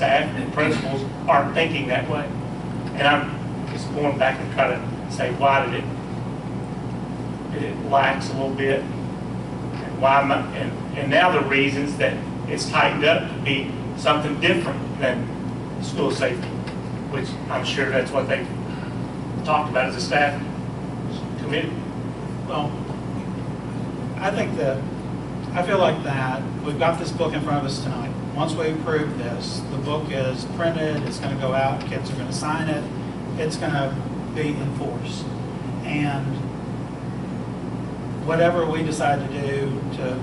staff and principals aren't thinking that way. And I'm just going back and try to say, why did it lax a little bit? And why am I, and now the reasons that it's tightened up to be something different than school safety, which I'm sure that's what they talked about as a staff committee. Well, I feel like that we've got this book in front of us tonight. Once we approve this, the book is printed, it's going to go out, kids are going to sign it, it's going to be in force. And whatever we decide to do to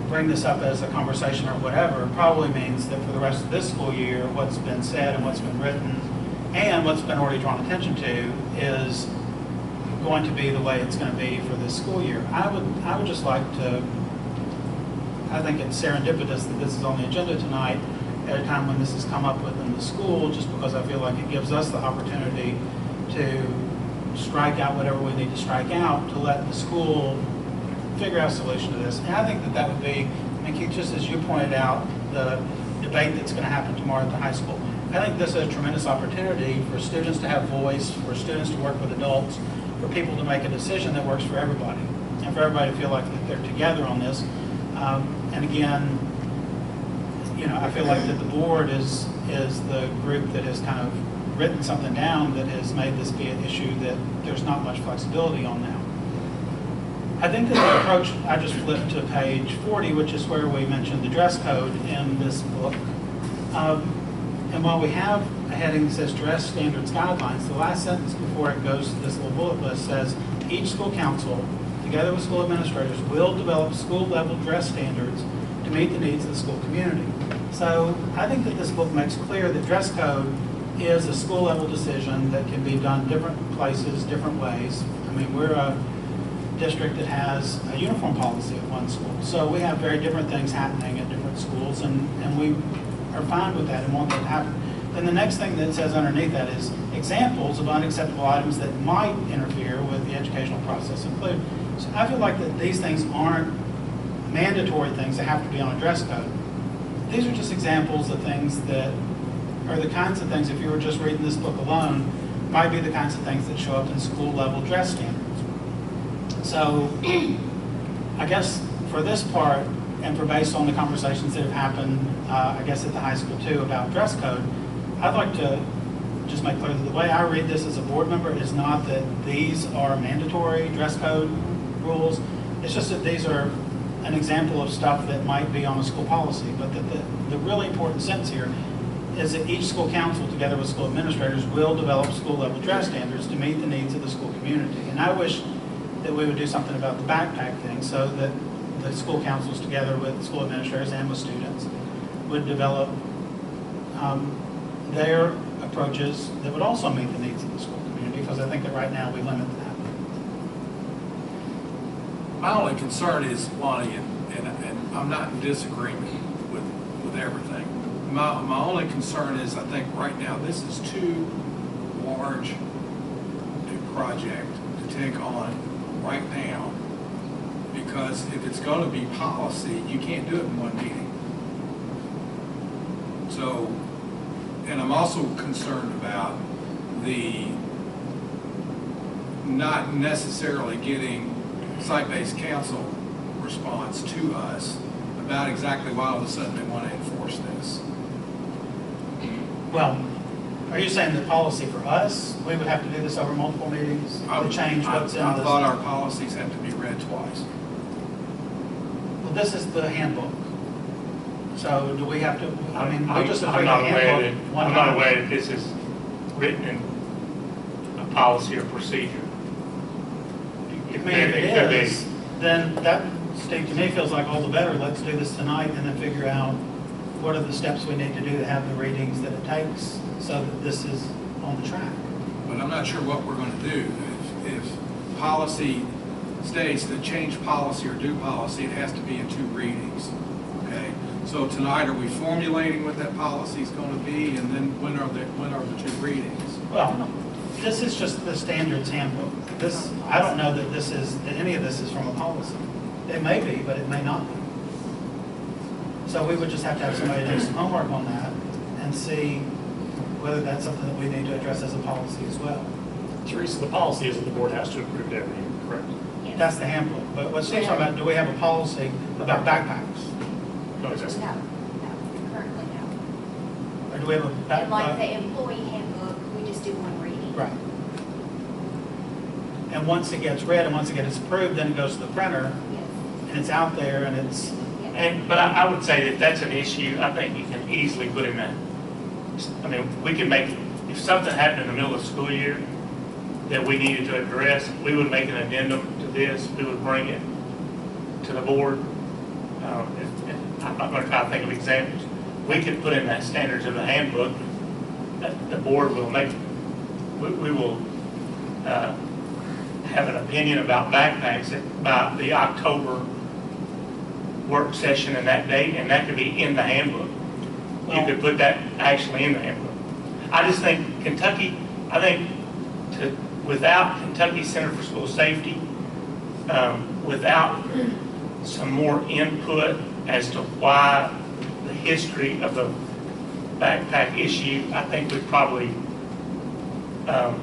bring this up as a conversation or whatever probably means that for the rest of this school year, what's been said and what's been written and what's been already drawn attention to is going to be the way it's going to be for this school year. I would just like to, I think it's serendipitous that this is on the agenda tonight at a time when this has come up within the school, just because I feel like it gives us the opportunity to strike out whatever we need to strike out to let the school figure out a solution to this. And I think that would be, I mean, Keith, just as you pointed out, the debate that's going to happen tomorrow at the high school. I think this is a tremendous opportunity for students to have voice, for students to work with adults, for people to make a decision that works for everybody, and for everybody to feel like that they're together on this. And again, you know, I feel like that the board is the group that has kind of written something down that has made this be an issue that there's not much flexibility on now. I think that the approach, I just flipped to page 40, which is where we mentioned the dress code in this book. And while we have a heading that says dress standards guidelines, the last sentence before it goes to this little bullet list says, each school council, together with school administrators, will develop school-level dress standards to meet the needs of the school community. So I think that this book makes clear that dress code is a school-level decision that can be done different places, different ways. I mean, we're a district that has a uniform policy at one school. So we have very different things happening at different schools, and we are fine with that and want that to happen. Then the next thing that says underneath that is examples of unacceptable items that might interfere with the educational process include. So I feel like that these things aren't mandatory things that have to be on a dress code. These are just examples of things that are the kinds of things, if you were just reading this book alone, might be the kinds of things that show up in school-level dress standards. So I guess for this part, and for based on the conversations that have happened, I guess at the high school too, about dress code, I'd like to just make clear that the way I read this as a board member is not that these are mandatory dress code rules. It's just that these are an example of stuff that might be on a school policy, but that the really important sentence here is that each school council, together with school administrators, will develop school-level dress standards to meet the needs of the school community. And I wish that we would do something about the backpack thing so that the school councils, together with school administrators and with students, would develop their approaches that would also meet the needs of the school community, because I think that right now we limit that. My only concern is, Lonnie, and I'm not in disagreement with everything. My only concern is, I think right now this is too large a project to take on right now, because if it's going to be policy, you can't do it in one meeting. So, and I'm also concerned about the not necessarily getting site-based council response to us about exactly why all of a sudden they want to enforce this. Well, are you saying the policy for us, we would have to do this over multiple meetings to change what's in this? I thought our policies had to be read twice. Well, this is the handbook. So do we have to, I mean, I'm not aware that this is written in a policy or procedure. I mean, if it is, then that, Steve, to me feels like all the better. Let's do this tonight and then figure out what are the steps we need to do to have the readings that it takes so that this is on the track. But I'm not sure what we're going to do. If policy states that change policy or do policy, it has to be in 2 readings. Okay. So tonight, are we formulating what that policy is going to be, and then when are the 2 readings? Well, this is just the standards handbook. This, I don't know that any of this is from a policy. It may be, but it may not be. So we would just have to have somebody do some homework on that and see whether that's something that we need to address as a policy as well. Teresa, the policy is that the board has to approve it every year, correct? Yes. That's the handbook. But what Steve's talking about, do we have a policy about backpacks? No, it's just- No, currently no. Or do we have a And like backpack? the employee handbook, we just do one reading. Right. And once it gets read and once it gets approved, then it goes to the printer Yes. and it's out there and it's, Yes. But I would say that if that's an issue, I think you can easily put in that. I mean, we can make, if something happened in the middle of the school year that we needed to address, we would make an addendum to this, we would bring it to the board. I'm not going to try to think of examples. We could put in that standards of the handbook that the board will make, we will have an opinion about backpacks by the October work session and that date, and that could be in the handbook. You could put that actually in the handbook. I just think Kentucky, without Kentucky Center for School Safety, without some more input as to why the history of the backpack issue, I think we probably, I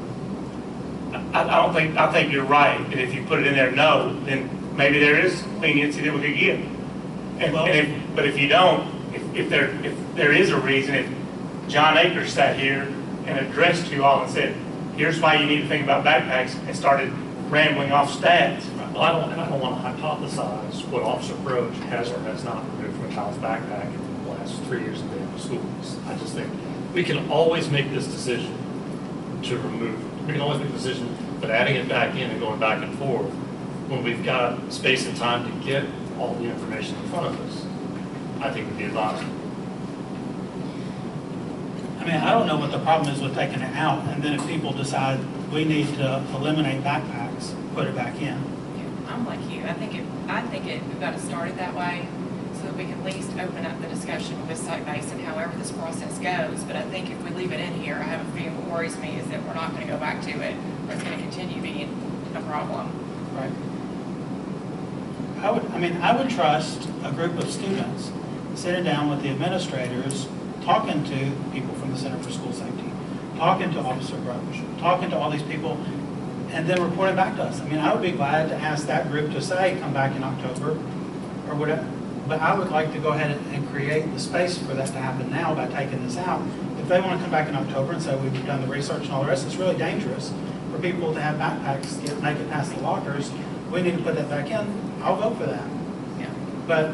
think you're right, that if you put it in there, no, then maybe there is leniency that we could give. But if you don't, if there is a reason, if John Akers sat here and addressed you all and said, here's why you need to think about backpacks, and started rambling off stats. Well, I don't want to hypothesize what Officer Broach has or has not removed from a child's backpack in the last 3 years of the schools. I just think we can always make this decision to remove. We can always make the decision, but adding it back in and going back and forth when we've got space and time to get all the information in front of us, I think would be advisable. I mean, I don't know what the problem is with taking it out, and then if people decide we need to eliminate backpacks, put it back in. I'm like you. I think we've got to start it that way so that we can at least open up the discussion with site-based and however this process goes. But I think if we leave it in here, I have a feeling what worries me is that we're not going to go back to it, or it's going to continue being a problem. Right. I would trust a group of students sitting down with the administrators, talking to people from the Center for School Safety, talking to Officer Broach, talking to all these people, and then reporting back to us. I mean, I would be glad to ask that group to say, come back in October or whatever. But I would like to go ahead and create the space for that to happen now by taking this out. If they want to come back in October and say we've done the research and all the rest, it's really dangerous for people to have backpacks make it past the lockers. We need to put that back in. I'll vote for that. Yeah. But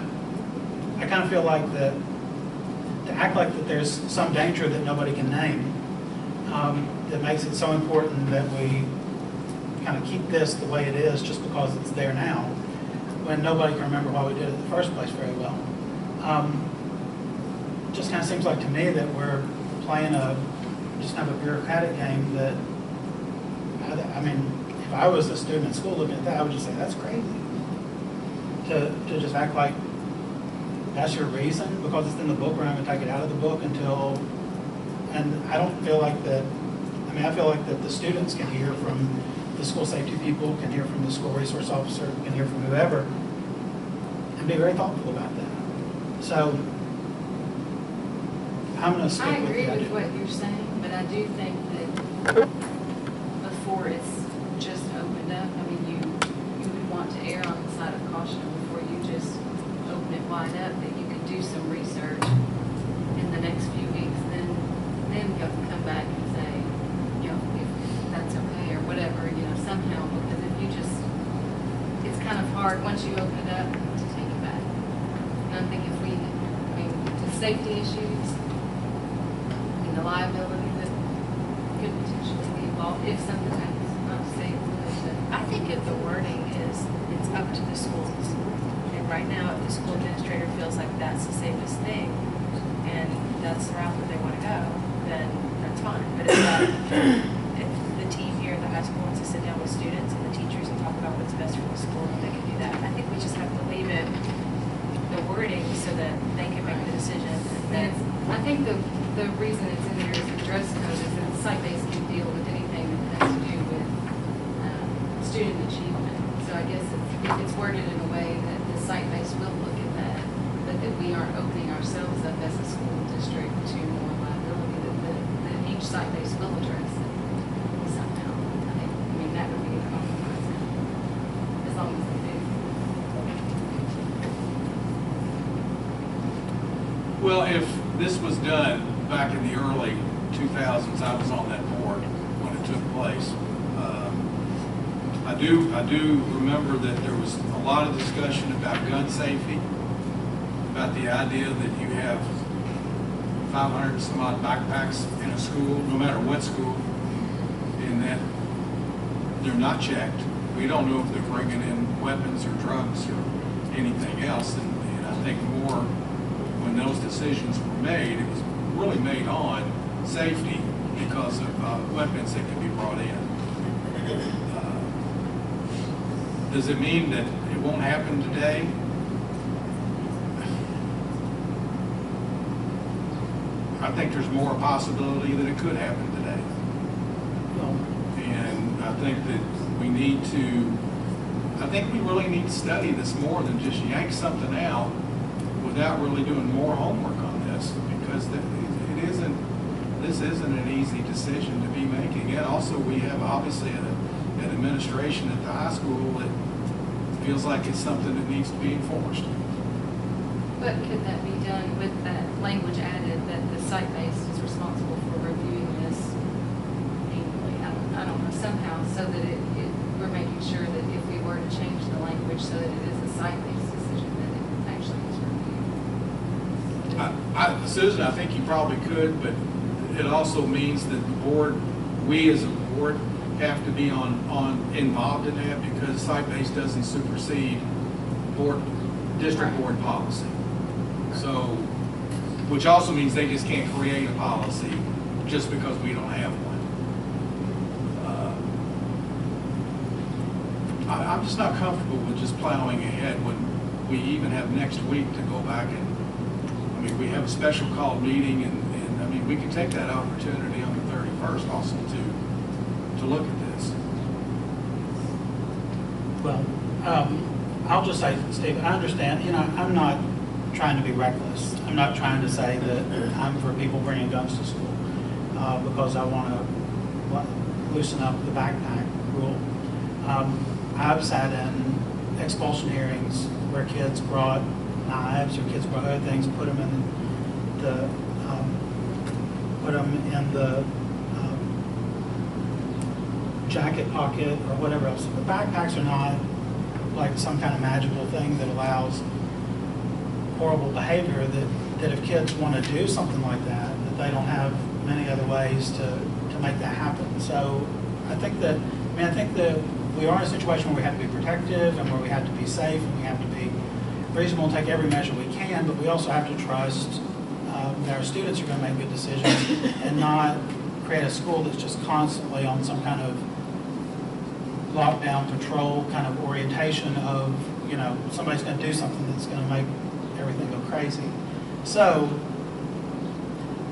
I kind of feel like that to act like that there's some danger that nobody can name, that makes it so important that we kind of keep this the way it is just because it's there now, when nobody can remember why we did it in the first place very well. Just kind of seems like to me that we're playing just kind of a bureaucratic game that, I mean, if I was a student in school looking at that, I would just say, that's crazy. To just act like that's your reason, because it's in the book, we're not going to take it out of the book until, and I don't feel like that, I mean, I feel like that the students can hear from the school safety people, can hear from the school resource officer, can hear from whoever, and be very thoughtful about that. So, I'm going to stick I with agree the with idea. what you're saying, but I do think that before it's just opened up, I mean, you would want to err on the side of caution before you just open it wide up, that you could do some research in the next few weeks, then you have to come back and say, you know, if that's okay or whatever, you know, somehow, because if you just, it's kind of hard once you open it up to take it back. And I think if we, I mean, the safety issues, the liability that could potentially be involved if something happens, not to say I think if the wording is, it's up to the schools. And right now, if the school administrator feels like that's the safest thing, and that's the route that they want to go, then that's fine. But if the team here at the high school wants to sit down with students and the teachers and talk about what's best for the school, they can do that. I think we just have to leave it, the wording, so that they can make the decision. And then, I think the reason it's in there as a dress code is that site-based can deal with anything that has to do with student achievement. So I guess if it's worded in a way that the site-based will look at that, but that we aren't opening ourselves up as a school district to more liability. this was done back in the early 2000s. I was on that board when it took place. I do remember that there was a lot of discussion about gun safety, about the idea that you have 500 some odd backpacks in a school, no matter what school, and that they're not checked. We don't know if they're bringing in weapons or drugs or anything else. And I think more when those decisions were made, it was really made on safety because of weapons that could be brought in. Does it mean that it won't happen today? I think there's more possibility that it could happen today. And I think that we really need to study this more than just yank something out without really doing more homework on this, because this isn't an easy decision to be making. And also we have obviously an administration at the high school that feels like it's something that needs to be enforced. But could that be done with that language added that the site-based is responsible for reviewing this annually? I don't know, somehow, so that we're making sure that if we were to change the language so that it is a site-based decision, that it actually is reviewed. Susan, I think you probably could, but it also means that the board, we as a board, have to be involved in that, because site-based doesn't supersede district board policy. So, which also means they just can't create a policy just because we don't have one. I'm just not comfortable with just plowing ahead when we even have next week to go back and, I mean, we have a special called meeting, and I mean, we could take that opportunity on the 31st also to look at this. Well, I'll just say, Steve, I understand, I'm not trying to be reckless. I'm not trying to say that I'm for people bringing guns to school because I want to loosen up the backpack rule. I've sat in expulsion hearings where kids brought knives or kids brought other things, put them in the jacket pocket or whatever else. The backpacks are not like some kind of magical thing that allows horrible behavior, that if kids want to do something like that they don't have many other ways to make that happen. So I think that we are in a situation where we have to be protective and where we have to be safe and we have to be reasonable and take every measure we can, but we also have to trust that our students are going to make good decisions and not create a school that's just constantly on some kind of lockdown patrol kind of orientation of, somebody's going to do something that's going to make everything go crazy. So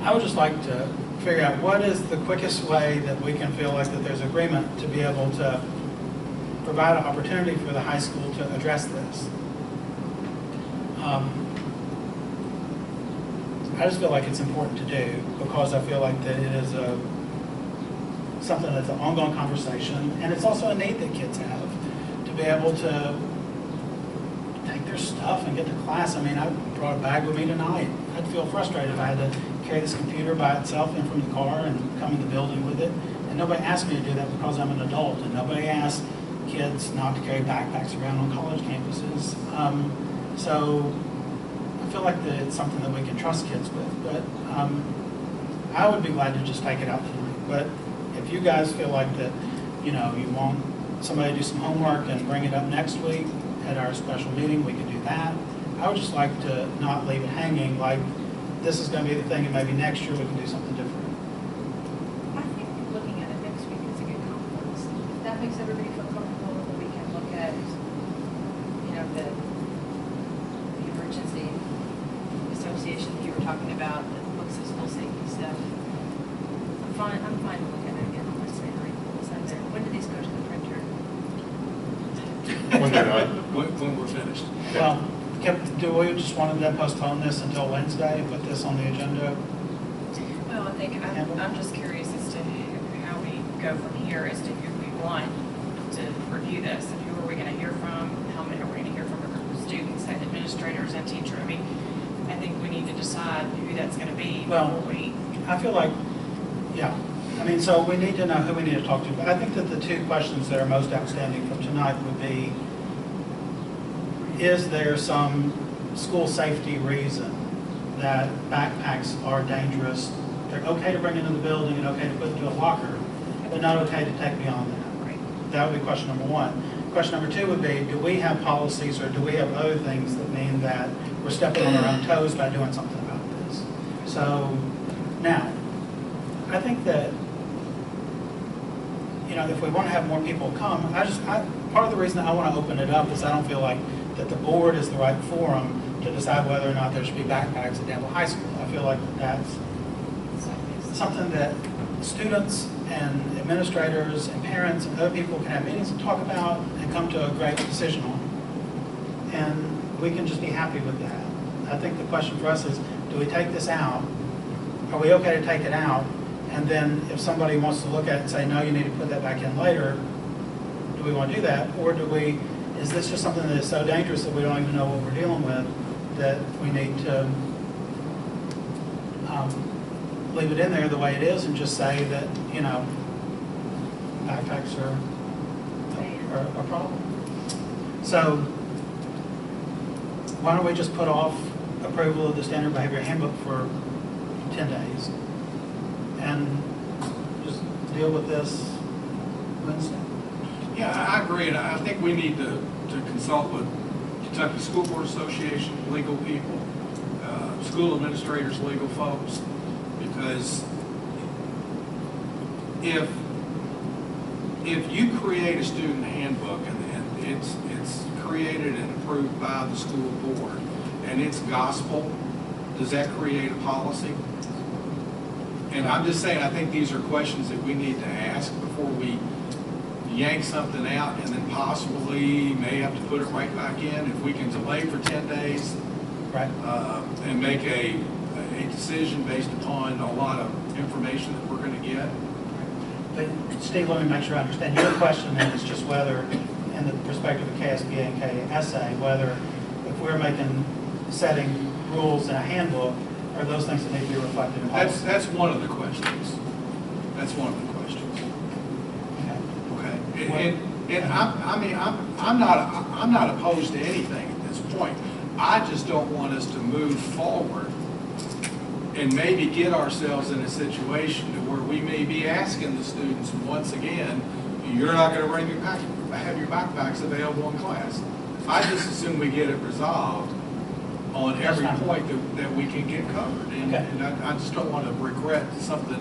I would just like to figure out what is the quickest way that we can feel like that there's agreement to be able to provide an opportunity for the high school to address this. I just feel like it's important to do because I feel like that it is something that's an ongoing conversation, and it's also a need that kids have to be able to take their stuff and get to class. I mean, I brought a bag with me tonight. I'd feel frustrated if I had to carry this computer by itself in from the car and come in the building with it. And nobody asked me to do that because I'm an adult, and nobody asked kids not to carry backpacks around on college campuses. So I feel like that it's something that we can trust kids with, but I would be glad to just take it out tonight. But if you guys feel like that, you want somebody to do some homework and bring it up next week at our special meeting, we could do that. I would just like to not leave it hanging like this is going to be the thing and maybe next year we can do something different. I think looking at it next week is a good compromise. If that makes everybody feel comfortable, that we can look at, the emergency association that you were talking about that looks at school safety stuff. I'm fine to look at it again on this Saturday. When do these go to the printer? When they're done. When we're finished. Well, do we just want to postpone this until Wednesday and put this on the agenda? Well, I think I'm just curious as to how we go from here, as to who we want to review this, and who are we going to hear from, how many are we going to hear from, students and administrators and teachers. I mean, I think we need to decide who that's gonna be Well- before we. I feel like, yeah, I mean, so we need to know who we need to talk to, but I think that the two questions that are most outstanding from tonight would be, is there some school safety reason that backpacks are dangerous? They're okay to bring into the building and okay to put into a locker, but not okay to take beyond that. Right. That would be question number one. Question number two would be, do we have policies or do we have other things that mean that we're stepping on our own toes by doing something about this? So, now, I think that, you know, if we want to have more people come, part of the reason that I want to open it up is I don't feel like that the board is the right forum to decide whether or not there should be backpacks at Danville High School. I feel like that's something that students and administrators and parents and other people can have meetings and talk about and come to a great decision on. And we can just be happy with that. I think the question for us is, do we take this out? Are we okay to take it out? And then if somebody wants to look at it and say, no, you need to put that back in later, do we want to do that? Or is this just something that is so dangerous that we don't even know what we're dealing with, that we need to leave it in there the way it is and just say that, you know, backpacks are a problem? So why don't we just put off approval of the standard behavior handbook for 10 days and just deal with this Wednesday? Yeah, I agree, and I think we need to consult with Kentucky School Board Association, legal people, school administrators, legal folks, because if you create a student handbook and it's created and approved by the school board and it's gospel, does that create a policy? And I'm just saying, I think these are questions that we need to ask before we yank something out and then possibly may have to put it right back in. If we can delay for 10 days, Right. And make a decision based upon a lot of information that we're going to get. But Steve, let me make sure I understand. Your question then is just whether, in the perspective of KSBA and KSA, whether if we're setting rules in a handbook, are those things that need to be reflected in policy? That's one of the questions. That's one of the questions. Okay. And I'm not opposed to anything at this point. I just don't want us to move forward and maybe get ourselves in a situation to where we may be asking the students once again, you're not going to have your backpacks available in class. I just assume we get it resolved on every point that we can get covered. And I just don't want to regret something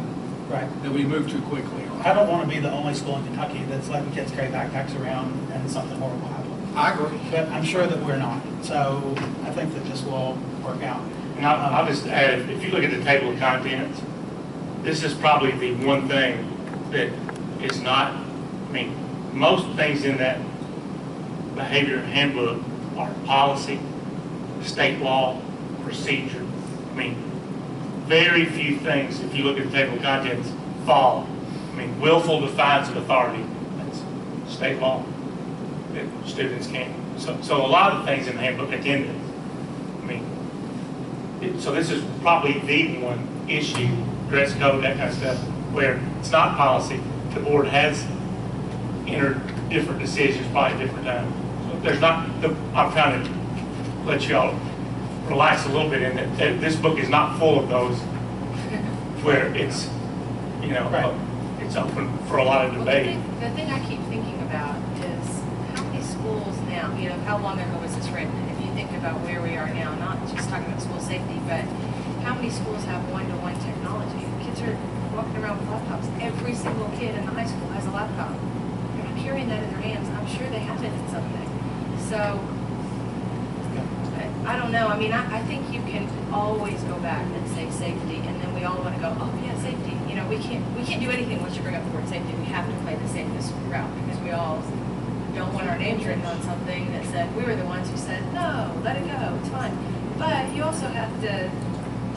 that we move too quickly on. I don't want to be the only school in Kentucky that's letting kids carry backpacks around and something horrible happens. I agree. But I'm sure that we're not. So I think that this will all work out. And I'll just add, if you look at the table of contents, this is probably the one thing that is not, I mean, most things in that behavior handbook are policy, state law, procedure. I mean, very few things, if you look at the table of contents, fall. I mean, willful defiance of authority, that's state law. That students can't. So a lot of things in the handbook, attendance. I mean, so this is probably the one issue, dress code, that kind of stuff, where it's not policy. The board has entered different decisions probably at different times. So there's not, I'm trying to let you all relax a little bit in that this book is not full of those where it's, you know, it's open for a lot of debate. The thing I keep thinking about is how many schools now, you know, how long ago was this written? If you think about where we are now, not just talking about school safety, but how many schools have one-to-one technology? Kids are walking around with laptops. Every single kid in the high school has a laptop. They're not carrying that in their hands. I'm sure they have it in something. So, I don't know. I mean, I think you can always go back and say safety, and then we all want to go, oh yeah, safety. You know, we can't do anything once you bring up the word safety. We have to play the safest route because we all don't want our names written on something that said we were the ones who said no, let it go, it's fine. But you also have to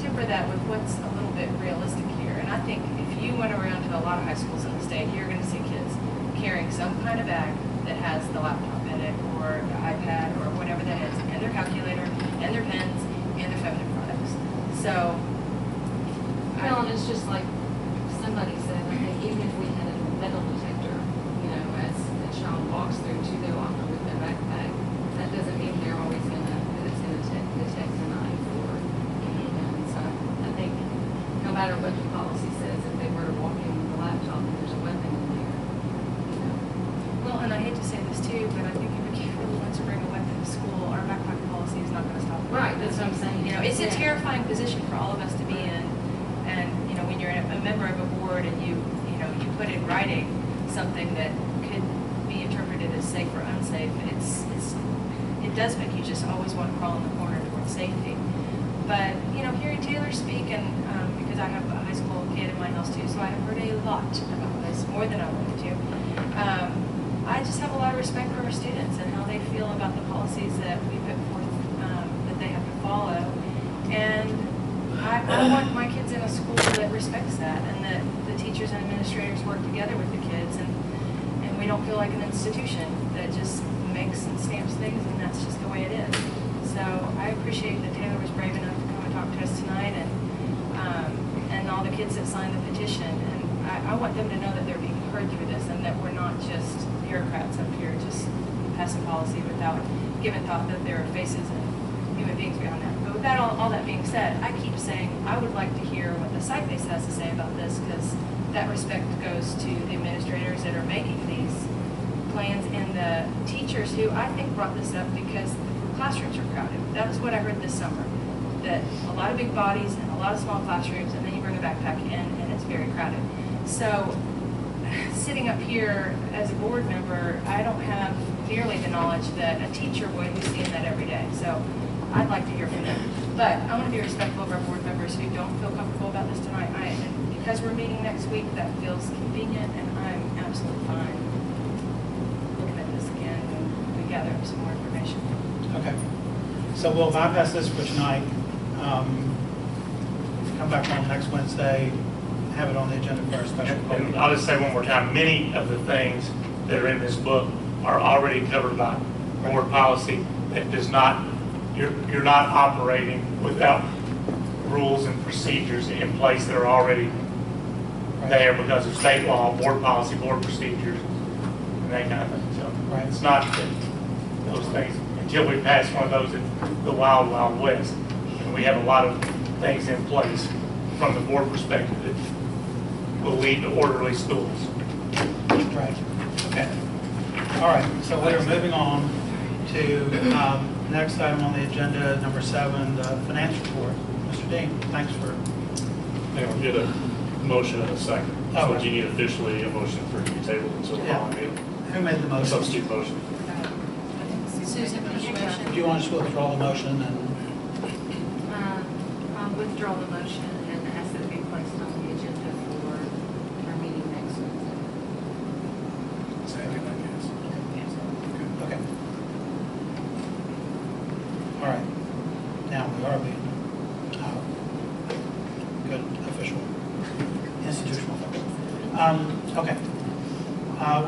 temper that with what's a little bit realistic here. And I think if you went around to a lot of high schools in the state, you're going to see kids carrying some kind of bag that has the laptop in it or the iPad or whatever that is, and their calculator, and their pens, and their feminine products. So, well, and it's just like somebody said, I think even if we had a metal detector, you know, as the child walks through to their locker with their backpack, that doesn't mean they're always gonna, that it's gonna detect a knife or any gun. So I think no matter what the policy says, if they were to walk in with a laptop and there's a weapon in there, you know. Well, and I hate to say this too, but I think if a kid really wants to bring a weapon to school, our backpack policy is not gonna stop them. Right, that's what I'm saying. You know, it's a Yeah. terrifying position for all of us to be in. And, you know, when you're a member of a board and you put in writing something that could be interpreted as safe or unsafe, it does make you just always want to crawl in the corner towards safety. But, you know, hearing Taylor speak, and because I have a high school kid in my house too, so I have heard a lot about this, more than I wanted to. I just have a lot of respect for our students and how they feel about the policies that we put forth, that they have to follow. And I want my kids in a school that respects that, and that the teachers and administrators work together with the kids, and we don't feel like an institution that just makes and stamps things, and that's just the way it is. So I appreciate that Taylor was brave enough to come and talk to us tonight, and all the kids that signed the petition. And I want them to know that they're being heard through this, and that we're not just bureaucrats up here just passing policy without giving thought that there are faces and human beings behind that. But with that, all that being said, I keep saying I would like to hear what the site base has to say about this, because that respect goes to the administrators that are making these plans and the teachers who I think brought this up because classrooms are crowded. That was what I heard this summer, that a lot of big bodies and a lot of small classrooms, and then you bring a backpack in and it's very crowded. So sitting up here as a board member, I don't have nearly the knowledge that a teacher would who's seeing that every day. So I'd like to hear from them. But I want to be respectful of our board members who don't feel comfortable about this tonight. And because we're meeting next week, that feels convenient, and I'm absolutely fine looking at this again when we gather up some more information. Okay. So we'll bypass this for tonight. Come back on next Wednesday, have it on the agenda for our special call. And I'll just say one more time, many of the things that are in this book are already covered by board policy that does not, you're not operating without rules and procedures in place that are already there because of state law, board policy, board procedures, and that kind of thing. So Right. it's not that those things, until we pass one of those in the wild, wild west. And we have a lot of things in place from the board perspective that will lead to orderly schools. Right. Okay. All right. So we are moving on to next item on the agenda, number 7, the financial report. Mr. Dean, thanks for. Hang on, get a motion in a second. Oh, So right. do you need officially a motion for it to be tabled until the Yeah. following meeting? Who made the A motion? substitute motion. Susan, did you motion? Do you want to withdraw the motion and? I'll withdraw the motion and ask that it be placed on the agenda for our meeting next Wednesday. Second, I guess. Okay. All right. Now we are being good official, institutional. Okay.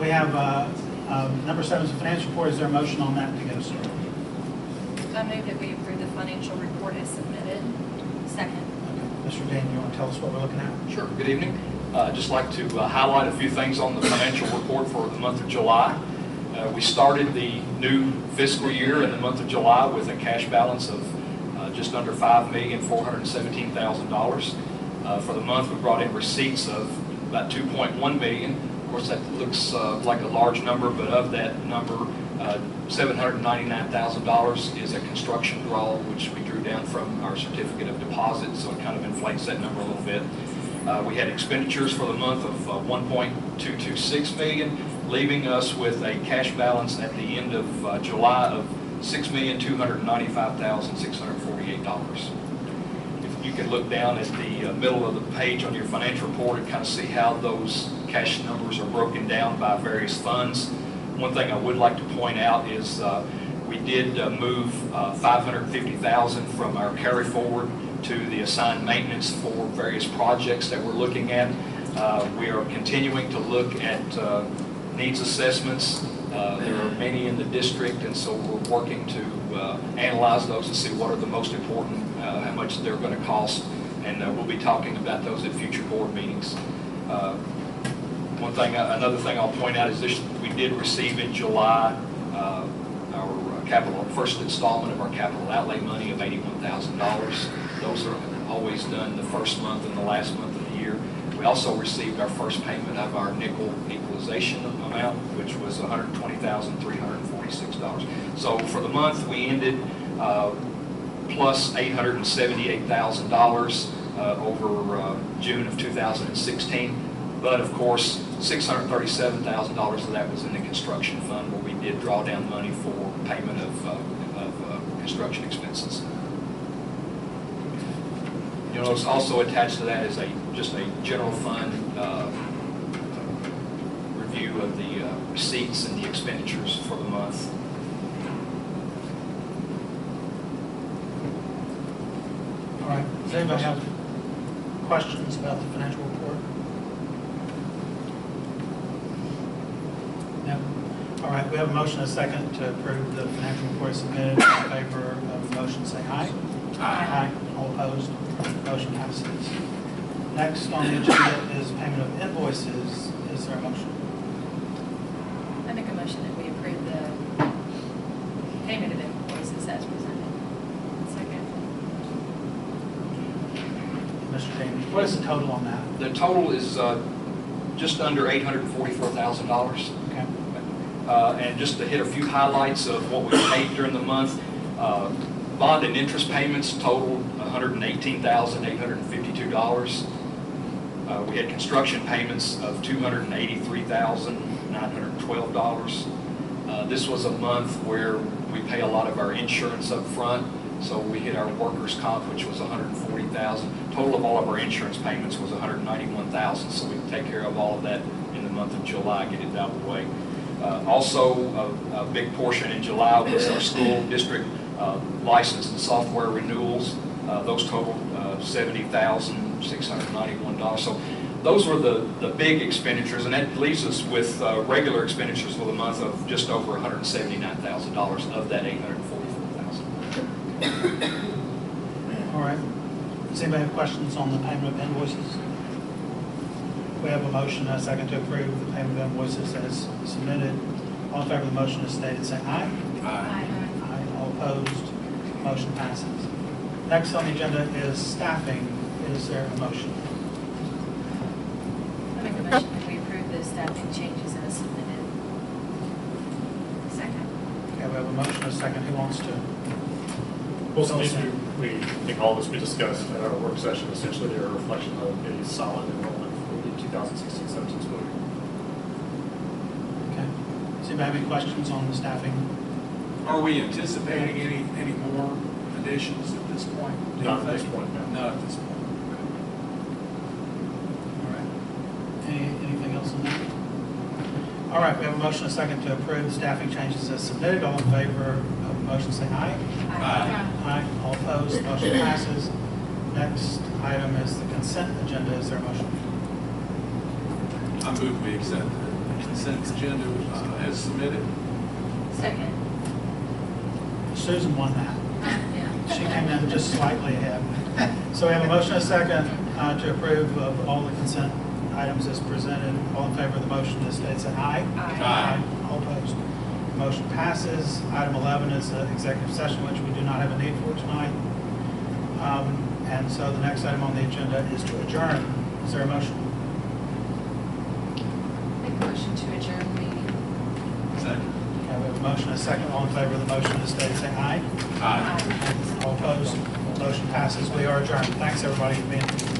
We have number 7 is the financial report. Is there a motion on that to get us started? I move that we approve the financial report as submitted. Second. Okay. Mr. Dean, you want to tell us what we're looking at? Sure, good evening. Just like to highlight a few things on the financial report for the month of July. We started the new fiscal year in the month of July with a cash balance of just under $5,417,000. For the month, we brought in receipts of about $2.1 million. Of course, that looks like a large number, but of that number, $799,000 is a construction draw, which we drew down from our certificate of deposit, so it kind of inflates that number a little bit. We had expenditures for the month of $1.226 million, leaving us with a cash balance at the end of July of $6,295,648. If you can look down at the middle of the page on your financial report and kind of see how those cash numbers are broken down by various funds. One thing I would like to point out is we did move $550,000 from our carry forward to the assigned maintenance for various projects that we're looking at. We are continuing to look at needs assessments There are many in the district, and so we're working to analyze those and see what are the most important, how much they're going to cost, and we'll be talking about those at future board meetings. Another thing I'll point out is this: we did receive in July our first installment of our capital outlay money of $81,000. Those are always done the first month and the last month of the year. We also received our first payment of our nickel equalization amount, which was $120,346. So for the month, we ended plus $878,000 over June of 2016. But of course, $637,000 of that was in the construction fund, where we did draw down money for payment of construction expenses. You'll notice also attached to that is just a general fund review of the receipts and the expenditures for the month. All right, does anybody have questions about the financial report? No? All right, we have a motion and a second to approve the financial report submitted. All in favor of the motion, say aye. Aye. All opposed? Motion passes. Next on the agenda is payment of invoices. Is there a motion? I make a motion that we approve the payment of invoices as presented. Second. Mr. Damon, what is the total on that? The total is just under $844,000. Okay. And just to hit a few highlights of what we paid during the month, bond and interest payments totaled $118,852. We had construction payments of $283,912. This was a month where we pay a lot of our insurance up front, so we hit our workers' comp, which was $140,000. Total of all of our insurance payments was $191,000, so we take care of all of that in the month of July, get it out of the way. Also, a big portion in July was our school district license and software renewals. Those totaled $70,691. So those were the big expenditures, and that leaves us with regular expenditures for the month of just over $179,000 of that $844,000. All right. Does anybody have questions on the payment of invoices? We have a motion and a second to approve the payment of invoices as submitted. All in favor of the motion as stated, say aye. Aye. Aye. All opposed? Motion passes. Next on the agenda is staffing. Is there a motion? I make a motion that we approve the staffing changes as submitted. Second. Okay, we have a motion and a second. Who wants to? Well, so I think all this we discussed at our work session, essentially are a reflection of a solid enrollment for the 2016-17 school year. Okay. Does anybody have any questions on the staffing? Are we anticipating any more additions at this point? Do you Not at think? this point, no. Not at this point. All right. Anything else on that? All right, we have a motion and a second to approve staffing changes as submitted. All in favor of the motion, say aye. Aye. Aye. All opposed, motion passes. Next item is the consent agenda. Is there a motion? I move we accept the consent agenda as submitted. Second. Susan won that. Yeah. She came in just slightly ahead. So we have a motion and a second to approve of all the consent items as presented. All in favor of the motion, this states an aye. Aye. All opposed. Motion passes. Item 11 is the executive session, which we do not have a need for tonight. And so the next item on the agenda is to adjourn. Is there a motion? Make a motion to adjourn the meeting. Second. Okay, we have a motion and a second. All in favor of the motion, this states say aye. Aye. All opposed. Motion passes. We are adjourned. Thanks, everybody, for being here.